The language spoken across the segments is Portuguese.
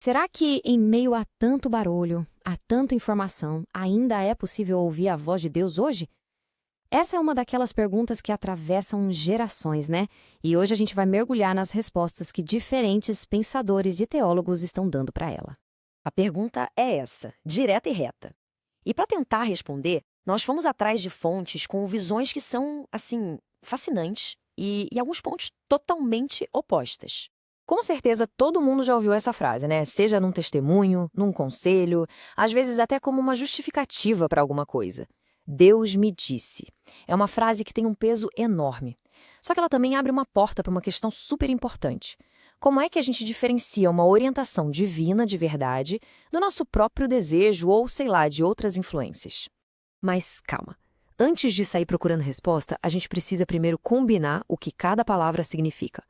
Será que, em meio a tanto barulho, a tanta informação, ainda é possível ouvir a voz de Deus hoje? Essa é uma daquelas perguntas que atravessam gerações, né? E hoje a gente vai mergulhar nas respostas que diferentes pensadores e teólogos estão dando para ela. A pergunta é essa, direta e reta. E para tentar responder, nós fomos atrás de fontes com visões que são, assim, fascinantes e alguns pontos totalmente opostas. Com certeza todo mundo já ouviu essa frase, né? Seja num testemunho, num conselho, às vezes até como uma justificativa para alguma coisa. Deus me disse. É uma frase que tem um peso enorme. Só que ela também abre uma porta para uma questão super importante. Como é que a gente diferencia uma orientação divina de verdade do nosso próprio desejo ou, sei lá, de outras influências? Mas calma. Antes de sair procurando resposta, a gente precisa primeiro combinar o que cada palavra significa.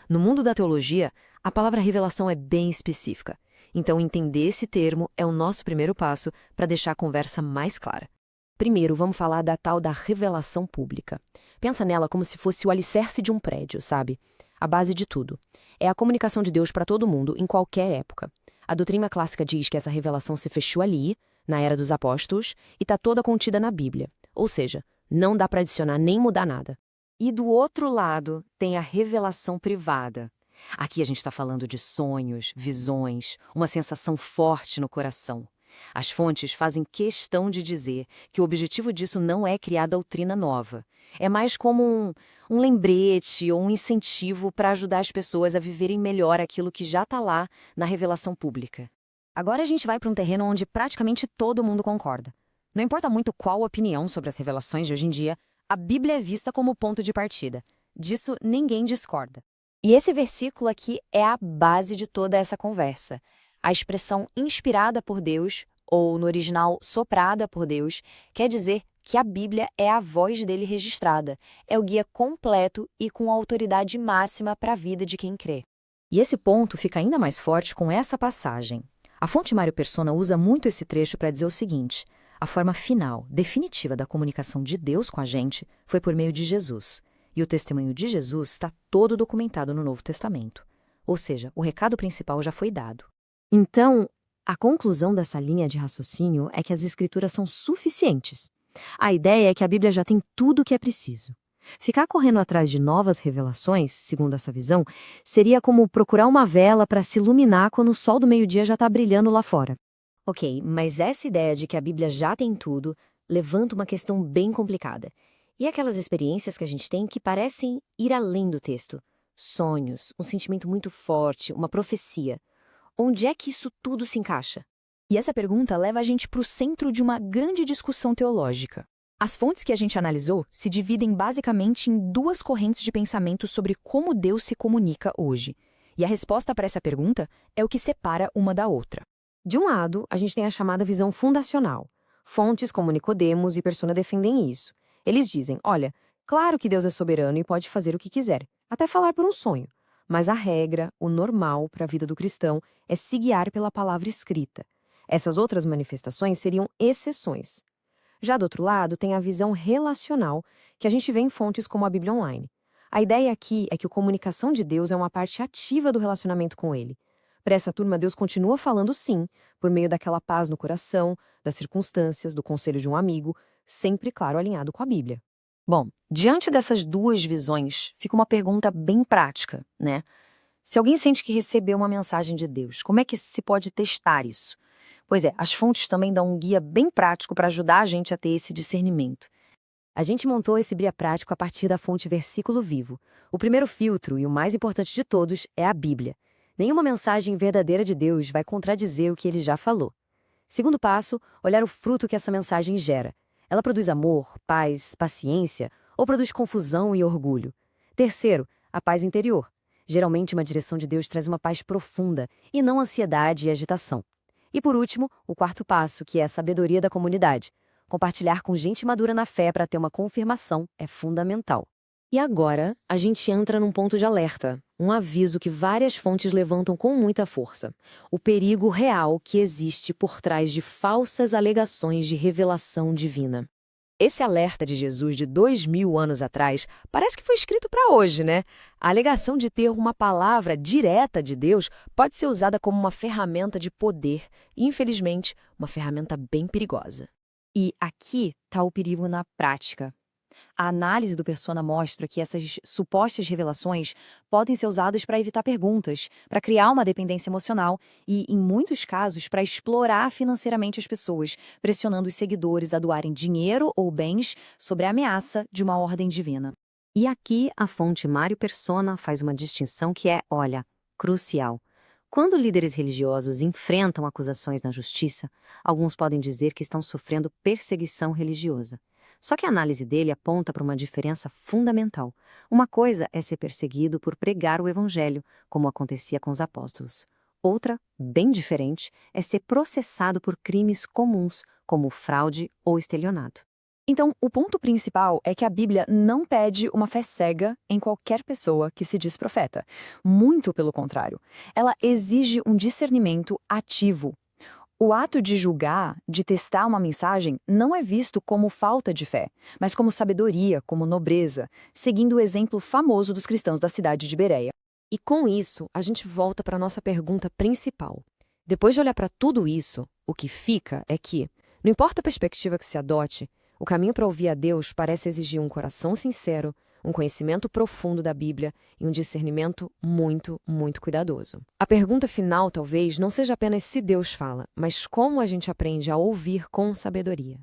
No mundo da teologia, a palavra revelação é bem específica. Então, entender esse termo é o nosso primeiro passo para deixar a conversa mais clara. Primeiro, vamos falar da tal da revelação pública. Pensa nela como se fosse o alicerce de um prédio, sabe? A base de tudo. É a comunicação de Deus para todo mundo, em qualquer época. A doutrina clássica diz que essa revelação se fechou ali, na Era dos Apóstolos, e está toda contida na Bíblia. Ou seja, não dá para adicionar nem mudar nada. E do outro lado, tem a revelação privada. Aqui a gente está falando de sonhos, visões, uma sensação forte no coração. As fontes fazem questão de dizer que o objetivo disso não é criar doutrina nova. É mais como um lembrete ou um incentivo para ajudar as pessoas a viverem melhor aquilo que já está lá na revelação pública. Agora a gente vai para um terreno onde praticamente todo mundo concorda. Não importa muito qual a opinião sobre as revelações de hoje em dia, a Bíblia é vista como ponto de partida. Disso ninguém discorda. E esse versículo aqui é a base de toda essa conversa. A expressão inspirada por Deus, ou no original soprada por Deus, quer dizer que a Bíblia é a voz dele registrada, é o guia completo e com autoridade máxima para a vida de quem crê. E esse ponto fica ainda mais forte com essa passagem. A fonte Mário Persona usa muito esse trecho para dizer o seguinte: a forma final, definitiva da comunicação de Deus com a gente foi por meio de Jesus. E o testemunho de Jesus está todo documentado no Novo Testamento. Ou seja, o recado principal já foi dado. Então, a conclusão dessa linha de raciocínio é que as Escrituras são suficientes. A ideia é que a Bíblia já tem tudo o que é preciso. Ficar correndo atrás de novas revelações, segundo essa visão, seria como procurar uma vela para se iluminar quando o sol do meio-dia já está brilhando lá fora. Ok, mas essa ideia de que a Bíblia já tem tudo levanta uma questão bem complicada. E aquelas experiências que a gente tem que parecem ir além do texto. Sonhos, um sentimento muito forte, uma profecia. Onde é que isso tudo se encaixa? E essa pergunta leva a gente para o centro de uma grande discussão teológica. As fontes que a gente analisou se dividem basicamente em duas correntes de pensamento sobre como Deus se comunica hoje. E a resposta para essa pergunta é o que separa uma da outra. De um lado, a gente tem a chamada visão fundacional. Fontes como Nicodemos e Persona defendem isso. Eles dizem, olha, claro que Deus é soberano e pode fazer o que quiser, até falar por um sonho. Mas a regra, o normal para a vida do cristão, é se guiar pela palavra escrita. Essas outras manifestações seriam exceções. Já do outro lado, tem a visão relacional, que a gente vê em fontes como a Bíblia Online. A ideia aqui é que a comunicação de Deus é uma parte ativa do relacionamento com Ele. Para essa turma, Deus continua falando sim, por meio daquela paz no coração, das circunstâncias, do conselho de um amigo, sempre, claro, alinhado com a Bíblia. Bom, diante dessas duas visões, fica uma pergunta bem prática, né? Se alguém sente que recebeu uma mensagem de Deus, como é que se pode testar isso? Pois é, as fontes também dão um guia bem prático para ajudar a gente a ter esse discernimento. A gente montou esse guia prático a partir da fonte Versículo Vivo. O primeiro filtro, e o mais importante de todos, é a Bíblia. Nenhuma mensagem verdadeira de Deus vai contradizer o que ele já falou. Segundo passo, olhar o fruto que essa mensagem gera. Ela produz amor, paz, paciência ou produz confusão e orgulho? Terceiro, a paz interior. Geralmente, uma direção de Deus traz uma paz profunda e não ansiedade e agitação. E por último, o quarto passo, que é a sabedoria da comunidade. Compartilhar com gente madura na fé para ter uma confirmação é fundamental. E agora, a gente entra num ponto de alerta, um aviso que várias fontes levantam com muita força. O perigo real que existe por trás de falsas alegações de revelação divina. Esse alerta de Jesus de 2000 anos atrás parece que foi escrito para hoje, né? A alegação de ter uma palavra direta de Deus pode ser usada como uma ferramenta de poder e, infelizmente, uma ferramenta bem perigosa. E aqui está o perigo na prática. A análise do Persona mostra que essas supostas revelações podem ser usadas para evitar perguntas, para criar uma dependência emocional e, em muitos casos, para explorar financeiramente as pessoas, pressionando os seguidores a doarem dinheiro ou bens sob a ameaça de uma ordem divina. E aqui a fonte Mário Persona faz uma distinção que é, olha, crucial. Quando líderes religiosos enfrentam acusações na justiça, alguns podem dizer que estão sofrendo perseguição religiosa. Só que a análise dele aponta para uma diferença fundamental. Uma coisa é ser perseguido por pregar o evangelho, como acontecia com os apóstolos. Outra, bem diferente, é ser processado por crimes comuns, como fraude ou estelionato. Então, o ponto principal é que a Bíblia não pede uma fé cega em qualquer pessoa que se diz profeta. Muito pelo contrário. Ela exige um discernimento ativo. O ato de julgar, de testar uma mensagem, não é visto como falta de fé, mas como sabedoria, como nobreza, seguindo o exemplo famoso dos cristãos da cidade de Bereia. E com isso, a gente volta para a nossa pergunta principal. Depois de olhar para tudo isso, o que fica é que, não importa a perspectiva que se adote, o caminho para ouvir a Deus parece exigir um coração sincero, um conhecimento profundo da Bíblia e um discernimento muito, muito cuidadoso. A pergunta final talvez não seja apenas se Deus fala, mas como a gente aprende a ouvir com sabedoria.